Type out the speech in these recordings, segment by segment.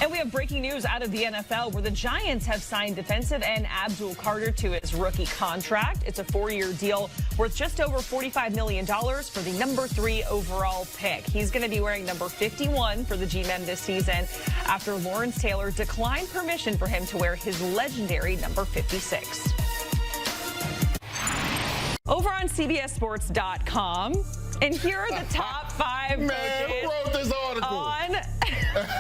And we have breaking news out of the NFL where the Giants have signed defensive end Abdul Carter to his rookie contract. It's a 4-year deal worth just over $45 million for the number 3 overall pick. He's going to be wearing number 51 for the G-Men this season after Lawrence Taylor declined permission for him to wear his legendary number 56. Over on CBSSports.com, and here are the top 5 coaches. Man, who wrote this article? On the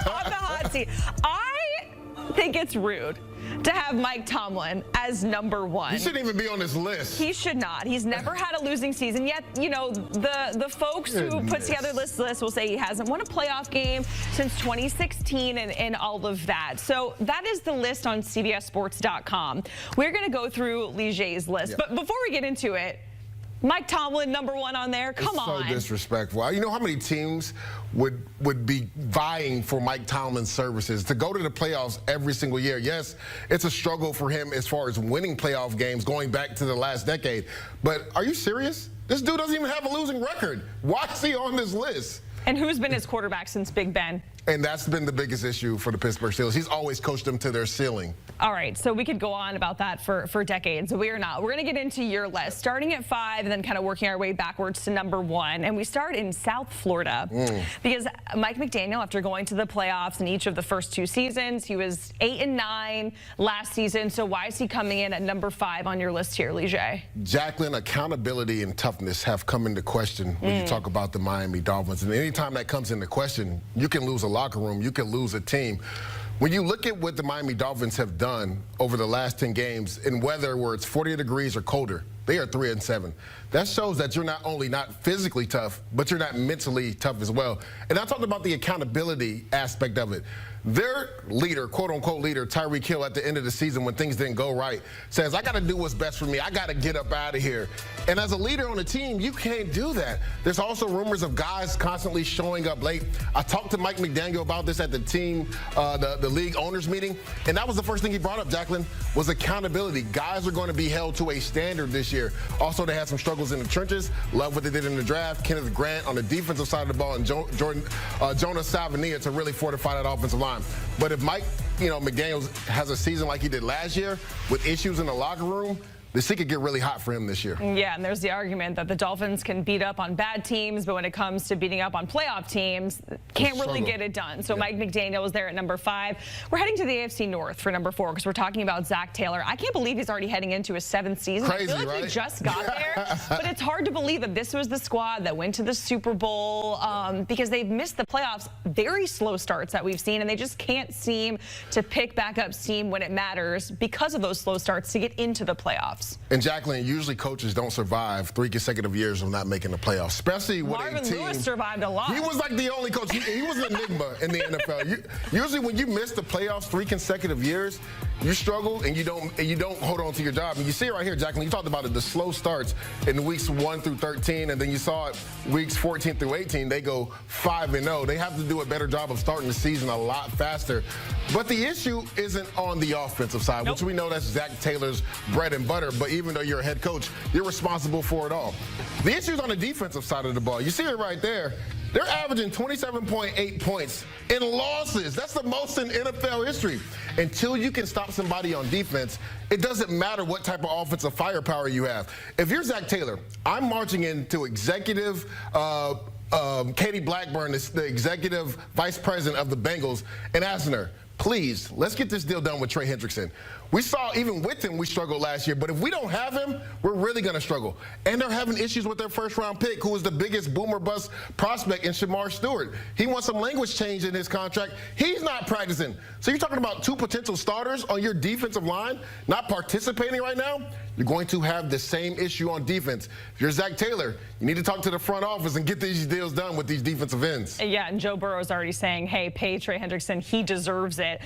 hot seat. I think it's rude to have Mike Tomlin as number 1. He shouldn't even be on this list. He should not. He's never had a losing season yet. You know, the folks who put together this list will say he hasn't won a playoff game since 2016 and all of that. So that is the list on CBSSports.com. We're going to go through Liger's list. But before we get into it, Mike Tomlin, number 1 on there. Come on. So disrespectful. You know how many teams would be vying for Mike Tomlin's services to go to the playoffs every single year? Yes, it's a struggle for him as far as winning playoff games going back to the last decade. But are you serious? This dude doesn't even have a losing record. Why is he on this list? And who's been his quarterback since Big Ben? And that's been the biggest issue for the Pittsburgh Steelers. He's always coached them to their ceiling. All right, so we could go on about that for decades. We are not. We're going to get into your list, starting at 5 and then kind of working our way backwards to number 1. And we start in South Florida because Mike McDaniel, after going to the playoffs in each of the first 2 seasons, he was 8-9 last season. So why is he coming in at number 5 on your list here, Liger? Jacqueline, accountability and toughness have come into question when you talk about the Miami Dolphins. And anytime that comes into question, you can lose a locker room, you can lose a team. When you look at what the Miami Dolphins have done over the last 10 games in weather where it's 40 degrees or colder, they are 3-7. That shows that you're not only not physically tough, but you're not mentally tough as well. And I talked about the accountability aspect of it. Their leader, quote-unquote leader, Tyreek Hill, at the end of the season when things didn't go right, says, I got to do what's best for me. I got to get up out of here. And as a leader on the team, you can't do that. There's also rumors of guys constantly showing up late. I talked to Mike McDaniel about this at the team, the league owners meeting, and that was the first thing he brought up, Jacqueline, was accountability. Guys are going to be held to a standard this year. Also, they had some struggles in the trenches. Love what they did in the draft. Kenneth Grant on the defensive side of the ball and Jonas Savania to really fortify that offensive line. But if Mike, McDaniel has a season like he did last year with issues in the locker room, the seat could get really hot for him this year. Yeah, and there's the argument that the Dolphins can beat up on bad teams, but when it comes to beating up on playoff teams, can't really get it done. So Mike McDaniel is there at number 5. We're heading to the AFC North for number 4 because we're talking about Zach Taylor. I can't believe he's already heading into his 7th season. Crazy, I feel like right? he just got there, but it's hard to believe that this was the squad that went to the Super Bowl because they've missed the playoffs. Very slow starts that we've seen, and they just can't seem to pick back up steam when it matters because of those slow starts to get into the playoffs. And Jacqueline, usually coaches don't survive 3 consecutive years of not making the playoffs, especially with Marvin a team. Lewis survived a lot. He was like the only coach. He was an enigma in the NFL. Usually when you miss the playoffs 3 consecutive years, you struggle and you don't hold on to your job. And you see it right here, Jacqueline. You talked about it, the slow starts in weeks 1 through 13, and then you saw it weeks 14 through 18. They go 5-0. They have to do a better job of starting the season a lot faster. But the issue isn't on the offensive side, which we know that's Zach Taylor's bread and butter. But even though you're a head coach, you're responsible for it all. The issue is on the defensive side of the ball. You see it right there. They're averaging 27.8 points in losses. That's the most in NFL history. Until you can stop somebody on defense, it doesn't matter what type of offensive firepower you have. If you're Zach Taylor, I'm marching into executive Katie Blackburn, the executive vice president of the Bengals, and asking her, please, let's get this deal done with Trey Hendrickson. We saw even with him, we struggled last year. But if we don't have him, we're really going to struggle. And they're having issues with their first-round pick, who is the biggest boomer-bust prospect in Shamar Stewart. He wants some language change in his contract. He's not practicing. So you're talking about 2 potential starters on your defensive line not participating right now? You're going to have the same issue on defense. If you're Zach Taylor, you need to talk to the front office and get these deals done with these defensive ends. Yeah, and Joe Burrow is already saying, hey, pay Trey Hendrickson. He deserves it.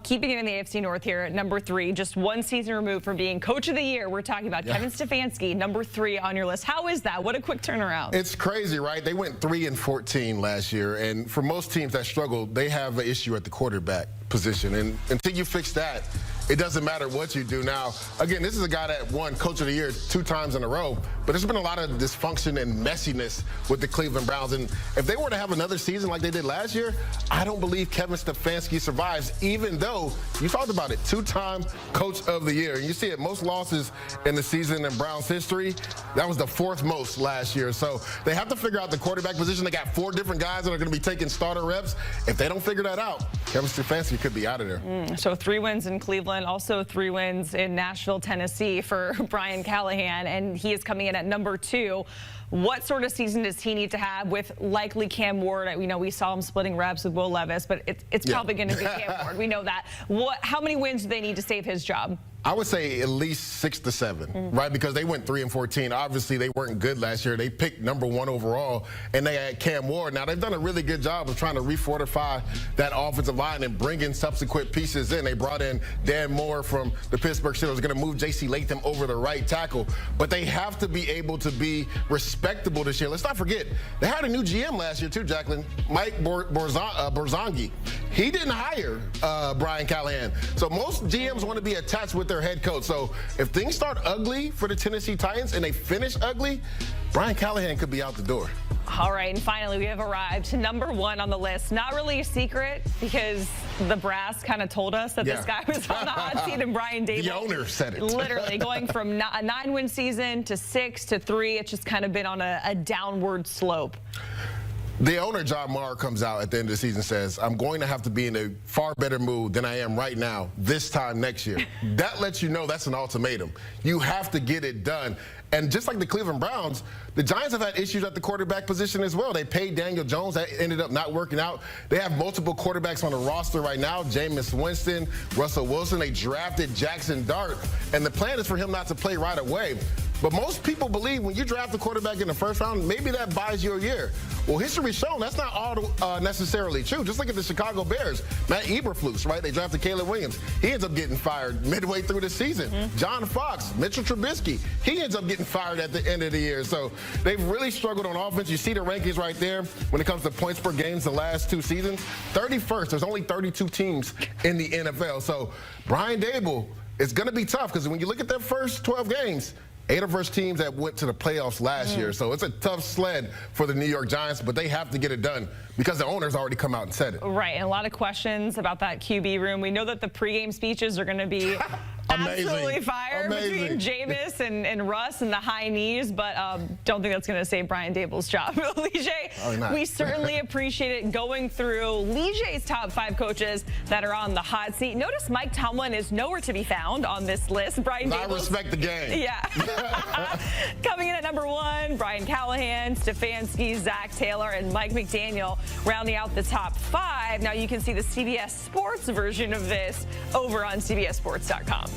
Keeping it in the AFC North here at number 3. Just 1 season removed from being Coach of the Year. We're talking about Kevin Stefanski, number 3 on your list. How is that? What a quick turnaround. It's crazy, right? They went 3-14 last year, and for most teams that struggle, they have an issue at the quarterback position. And until you fix that, it doesn't matter what you do. Now, again, this is a guy that won Coach of the Year 2 times in a row, but there's been a lot of dysfunction and messiness with the Cleveland Browns. And if they were to have another season like they did last year, I don't believe Kevin Stefanski survives, even though you talked about it, 2-time Coach of the Year. And you see it, most losses in the season in Browns history. That was the 4th most last year. So they have to figure out the quarterback position. They got 4 different guys that are going to be taking starter reps. If they don't figure that out, Kevin Stefanski could be out of there. So 3 wins in Cleveland, also 3 wins in Nashville, Tennessee for Brian Callahan, and he is coming in at number 2. What sort of season does he need to have with likely Cam Ward? You know, we saw him splitting reps with Will Levis, but it's probably going to be Cam Ward. We know that. How many wins do they need to save his job? I would say at least 6 to 7, right? Because they went 3-14. Obviously, they weren't good last year. They picked number 1 overall, and they had Cam Ward. Now, they've done a really good job of trying to refortify that offensive line and bring in subsequent pieces in. They brought in Dan Moore from the Pittsburgh Steelers, going to move J.C. Latham over the right tackle. But they have to be able to be respectable this year. Let's not forget, they had a new GM last year, too, Jacqueline, Mike Borzongi. He didn't hire Brian Callahan. So most GMs want to be attached with their head coach. So if things start ugly for the Tennessee Titans and they finish ugly, Brian Callahan could be out the door. All right, and finally we have arrived to number 1 on the list. Not really a secret because the brass kind of told us that this guy was on the hot seat, and Brian Dable. The owner said it. Literally going from a 9-win season to 6 to 3. It's just kind of been on a downward slope. The owner, John Mara, comes out at the end of the season and says, I'm going to have to be in a far better mood than I am right now this time next year. That lets you know that's an ultimatum. You have to get it done. And just like the Cleveland Browns, the Giants have had issues at the quarterback position as well. They paid Daniel Jones. That ended up not working out. They have multiple quarterbacks on the roster right now, Jameis Winston, Russell Wilson. They drafted Jackson Dart, and the plan is for him not to play right away. But most people believe when you draft a quarterback in the first round, maybe that buys you a year. Well, history's shown that's not all necessarily true. Just look at the Chicago Bears. Matt Eberflus, right? They drafted Caleb Williams. He ends up getting fired midway through the season. John Fox, Mitchell Trubisky, he ends up getting fired at the end of the year. So they've really struggled on offense. You see the rankings right there when it comes to points per games the last 2 seasons. 31st. There's only 32 teams in the NFL. So Brian Dable, it's going to be tough because when you look at their first 12 games, 8 of those teams that went to the playoffs last year. So it's a tough sled for the New York Giants, but they have to get it done because the owner's already come out and said it. Right, and a lot of questions about that QB room. We know that the pregame speeches are going to be absolutely fire between Jameis and Russ and the high knees, but don't think that's going to save Brian Dable's job. Lige, we certainly appreciate it going through Lige's top 5 coaches that are on the hot seat. Notice Mike Tomlin is nowhere to be found on this list. Brian Dable. I respect the game. Yeah. Coming in at number 1, Brian Callahan, Stefanski, Zach Taylor, and Mike McDaniel rounding out the top 5. Now you can see the CBS Sports version of this over on CBSSports.com.